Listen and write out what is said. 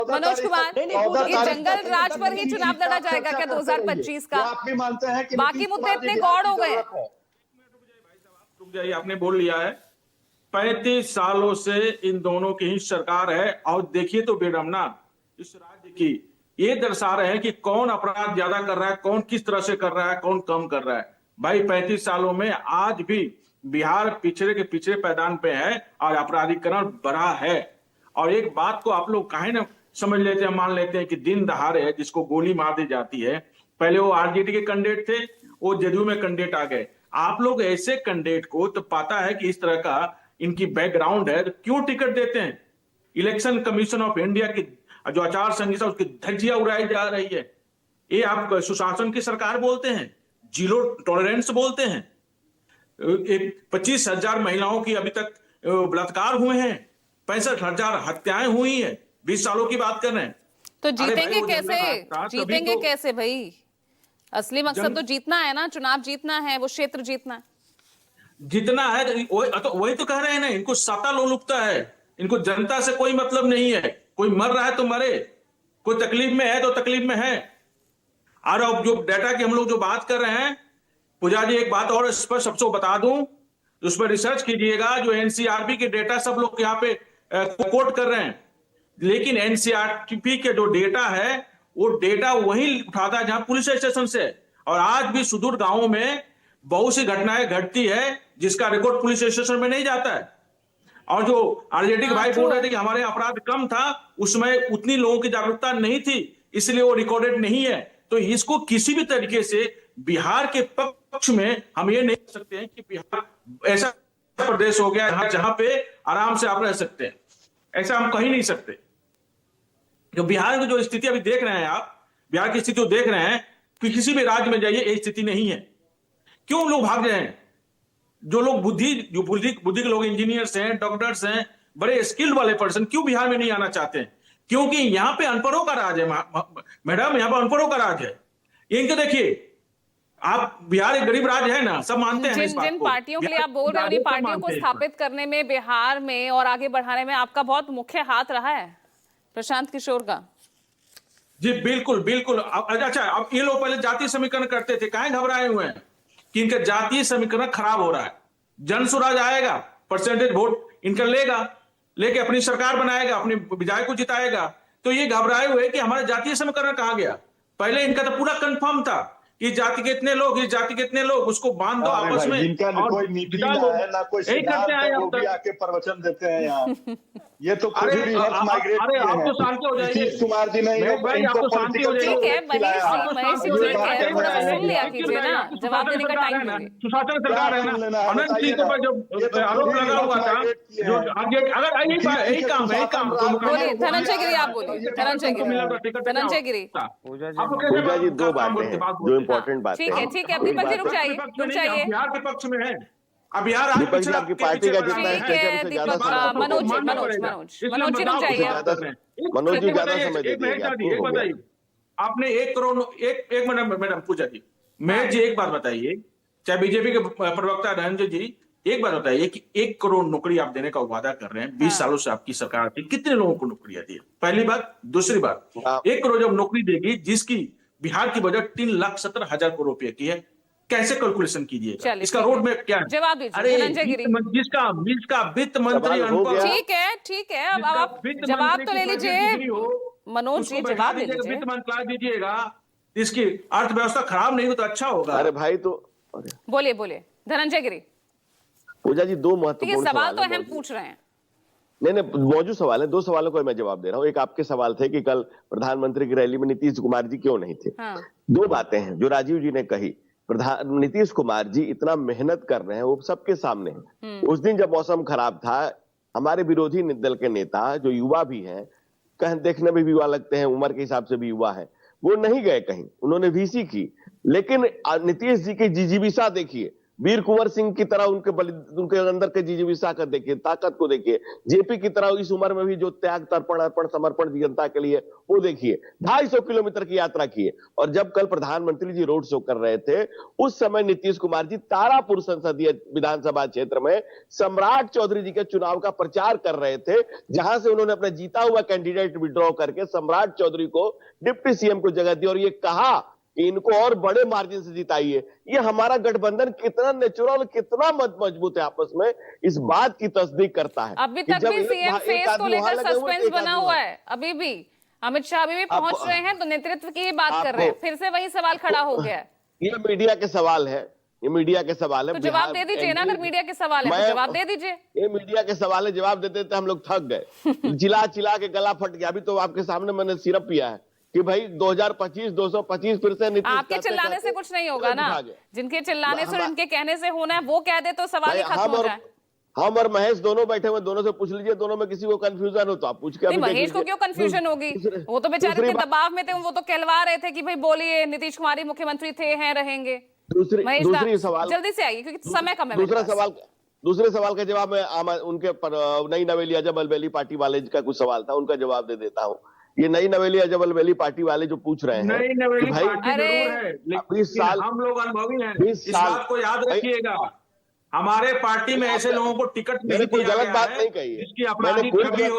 मनोज कुमार, ये जंगल राज पर ही चुनाव लड़ा जाएगा क्या 2025 का? आप भी मानते हैं कि बाकी मुद्दे इतने गौड़ हो गए? रुक जाइए, आपने बोल लिया है। 35 सालों से इन दोनों की ही सरकार है और देखिए तो बेरमना इस राज्य की ये दर्शा रहे हैं कि कौन अपराध ज्यादा कर रहा है, कौन किस तरह से कर रहा है, कौन कम कर रहा है। भाई 35 सालों में आज भी बिहार पिछड़े के पिछड़े पैदान पे है और अपराधीकरण बढ़ा है। और एक बात को आप लोग काहे ना समझ लेते हैं, मान लेते हैं कि दिन दहाड़े है जिसको गोली मार दी जाती है। पहले वो आरजेडी के कैंडिडेट थे, वो जदयू में कैंडिडेट आ गए। आप लोग ऐसे कैंडिडेट को तो पता है कि इस तरह का इनकी बैकग्राउंड है तो क्यों टिकट देते हैं? इलेक्शन कमीशन ऑफ इंडिया की जो आचार संहिता उसकी धज्जियां उड़ाई जा रही है। ये आप सुशासन की सरकार बोलते हैं, जीरो टॉलरेंस बोलते हैं। 25,000 महिलाओं की अभी तक बलात्कार हुए हैं, 65,000 हत्याएं हुई हैं, 20 सालों की बात कर रहे हैं। तो जीतेंगे कैसे? जीतेंगे कैसे भाई? असली मकसद तो जीतना है ना, चुनाव जीतना है, वो क्षेत्र जीतना है। जितना है तो वही तो कह रहे हैं ना, इनको सत्ता लोलुपता है, इनको जनता से कोई मतलब नहीं है। कोई मर रहा है तो मरे, कोई तकलीफ में है तो तकलीफ में है। और अब जो डेटा की हम लोग जो बात कर रहे हैं, पूजा जी एक बात और स्पष्ट सबको बता दूं, उस पर रिसर्च कीजिएगा। जो एनसीआरबी के डेटा सब लोग यहाँ पे कोट कर रहे हैं, लेकिन एनसीआरबी के जो डेटा है वो डेटा वही उठाता है जहां पुलिस स्टेशन से है। और आज भी सुदूर गांवों में बहुत सी घटनाएं घटती है जिसका रिकॉर्ड पुलिस स्टेशन में नहीं जाता है। और जो आरजेडी के भाई बोल रहे थे कि हमारे अपराध कम था, उसमें उतनी लोगों की जागरूकता नहीं थी, इसलिए वो रिकॉर्डेड नहीं है। तो इसको किसी भी तरीके से बिहार के पक्ष में हम ये नहीं कह सकते हैं कि बिहार ऐसा प्रदेश हो गया जहां पे आराम से आप रह सकते हैं, ऐसा हम कह ही नहीं सकते। जो बिहार की जो स्थिति अभी देख रहे हैं आप, बिहार की स्थिति देख रहे हैं कि किसी भी राज्य में जाइए ये स्थिति नहीं है। क्यों लोग भाग रहे हैं? जो लोग बुद्धि के लोग, इंजीनियर्स हैं, डॉक्टर्स हैं, बड़े स्किल्ड वाले पर्सन क्यों बिहार में नहीं आना चाहते हैं? क्योंकि यहाँ पे अनपढ़ों का राज है मैडम, यहाँ पे अनपढ़ों का राज है। इनके देखिए, आप बिहार एक गरीब राज्य है ना, सब मानते हैं इस बात को। जिन पार्टियों के लिए आप बोल रहे हैं उन्हीं पार्टियों को स्थापित करने में, बिहार में और आगे बढ़ाने में आपका बहुत मुख्य हाथ रहा है प्रशांत किशोर का। जी बिल्कुल बिल्कुल। अच्छा, अब ये लोग पहले जातीय समीकरण करते थे, काहे घबराए हुए हैं कि इनका जातीय समीकरण खराब हो रहा है। जन स्वराज आएगा, परसेंटेज वोट इनका लेके अपनी सरकार बनाएगा, अपने विधायक को जिताएगा। तो ये घबराए हुए कि हमारा जातीय समीकरण कहां गया? पहले इनका तो पूरा कंफर्म था कि जाति के इतने लोग, इस जाति के इतने लोग, उसको बांध दो आपस में। इनका कोई नीति ना है ना कोई सिद्धांत है, वो भी आके प्रवचन देते हैं यहाँ। ये तो खुद भी माइग्रेट किए हैं। आपको शांति हो जाएगी नीतीश कुमार जी ने आपको शांति हो जाएगी। ठीक है महेश जी, ठीक है, थोड़ा सा सुन लिया कीजिए ना, जवाब देने का टाइम दीजिए। सुशासन सरकार है ना, अनंत सिंह के ऊपर जो आरोप लगा हुआ था, जो अगर यही काम बोलिए धनंजय गिरी, आप बोलिए धनंजय गिरी। पूजा जी दो बातें हैं जो इम्पोर्टेंट बातें हैं। ठीक है, अब दीपक जी रुक जाइए। बिहार के पक्ष में है। अब बिहार दीपक जी आपकी पार्टी का जितना स्टेचर, उससे ज्यादा मनोज जी रुक जाइए। मनोज जी ज्यादा समय दे बताइए, आपने 1 करोड़ एक मिनट मैडम पूजा जी, महेश जी एक बात बताइए, चाहे बीजेपी के प्रवक्ता धनंजय जी एक बात बताइए कि 1 करोड़ नौकरी आप देने का वादा कर रहे हैं, 20 सालों से आपकी सरकार थी, कितने लोगों को नौकरियां दी? पहली बात। दूसरी बात, 1 करोड़ जब नौकरी देगी, जिसकी बिहार की बजट 3,70,000 करोड़ रुपए की है, कैसे कैलकुलेशन कीजिएगा? इसका रोड मैप क्या है? जवाब दीजिए धनंजय गिरी। जिसका वित्त मंत्री अनपढ़। ठीक है, अब आप जवाब तो ले लीजिए मनोज जी, जवाब ले लीजिए। वित्त मंत्रालय दीजिएगा, इसकी अर्थव्यवस्था खराब नहीं हो तो अच्छा होगा। अरे भाई तो बोलिए धनंजय गिरी। पूजा जी दो महत्वपूर्ण सवाल तो हम पूछ रहे हैं। नहीं मौजूद सवाल है, 2 सवालों को मैं जवाब दे रहा हूँ। एक आपके सवाल थे कि कल प्रधानमंत्री की रैली में नीतीश कुमार जी क्यों नहीं थे। 2 बातें हैं जो राजीव जी ने कही। नीतीश कुमार जी इतना मेहनत कर रहे हैं, वो सबके सामने है। उस दिन जब मौसम खराब था, हमारे विरोधी दल के नेता जो युवा भी हैं, कहीं देखने में भी युवा लगते हैं, उम्र के हिसाब से भी युवा है, वो नहीं गए कहीं, उन्होंने वीसी की। लेकिन नीतीश जी की जिजीविसा देखिए, वीर कुंवर सिंह की तरह उनके अंदर के जिजीविषा का देखिए, ताकत को देखिए। जेपी की तरह इस उम्र में भी जो त्याग, तर्पण, अर्पण, समर्पण जनता के लिए, वो देखिए। 250 किलोमीटर की यात्रा की है। और जब कल प्रधानमंत्री जी रोड शो कर रहे थे, उस समय नीतीश कुमार जी तारापुर संसदीय विधानसभा क्षेत्र में सम्राट चौधरी जी के चुनाव का प्रचार कर रहे थे, जहां से उन्होंने अपना जीता हुआ कैंडिडेट विड्रॉ करके सम्राट चौधरी को डिप्टी सीएम को जगह दी और ये कहा कि इनको और बड़े मार्जिन से जिताइए। ये हमारा गठबंधन कितना नेचुरल, कितना मजबूत है आपस में, इस बात की तस्दीक करता है। अभी तक भी सीएम फेस को लेकर सस्पेंस बना हुआ है। अभी भी अमित शाह अभी भी पहुंच रहे हैं तो नेतृत्व की ही बात कर रहे हैं, फिर से वही सवाल खड़ा हो गया है। ये मीडिया के सवाल है, ये मीडिया के सवाल है। तो जवाब दे दीजिए ना, अगर मीडिया के सवाल है तो जवाब दे दीजिए। ये मीडिया के सवाल है, जवाब देते थे हम लोग थक गए। चिल्ला चिल्ला के गला फट गया। अभी तो आपके सामने मैंने सिरप पिया है कि भाई 2025 225 फिर से नीतीश। आपके चिल्लाने से कुछ नहीं होगा ना, जिनके चिल्लाने से और इनके कहने से होना है वो कह दे तो सवाल ही खत्म हो जाए। हम और महेश दोनों बैठे हुए, दोनों से पूछ लीजिए, दोनों में किसी को कंफ्यूजन हो तो आप पूछ के। महेश को क्यों कंफ्यूजन होगी, वो तो बेचारे के दबाव में थे, वो तो कहलवा रहे थे कि भाई बोलिए नीतीश कुमार ही मुख्यमंत्री थे, हैं, रहेंगे। दूसरी सवाल जल्दी से आइए क्योंकि समय कम है। दूसरे सवाल का जवाब मैं उनके नई नवेली अजब अलबेली पार्टी वाले का कुछ सवाल था, उनका जवाब दे देता हूँ। ये नई नवेली अजब अलबेली पार्टी वाले जो पूछ रहे हैं, नई नवेली भाई पार्टी जरूर है, लेकिन हम लोग अनुभवी हैं, इस बात को याद रखिएगा। हमारे पार्टी में ऐसे लोगों को टिकट नहीं दिया गया है, गलत बात नहीं कही है, जिसकी अपराधी छवि हो।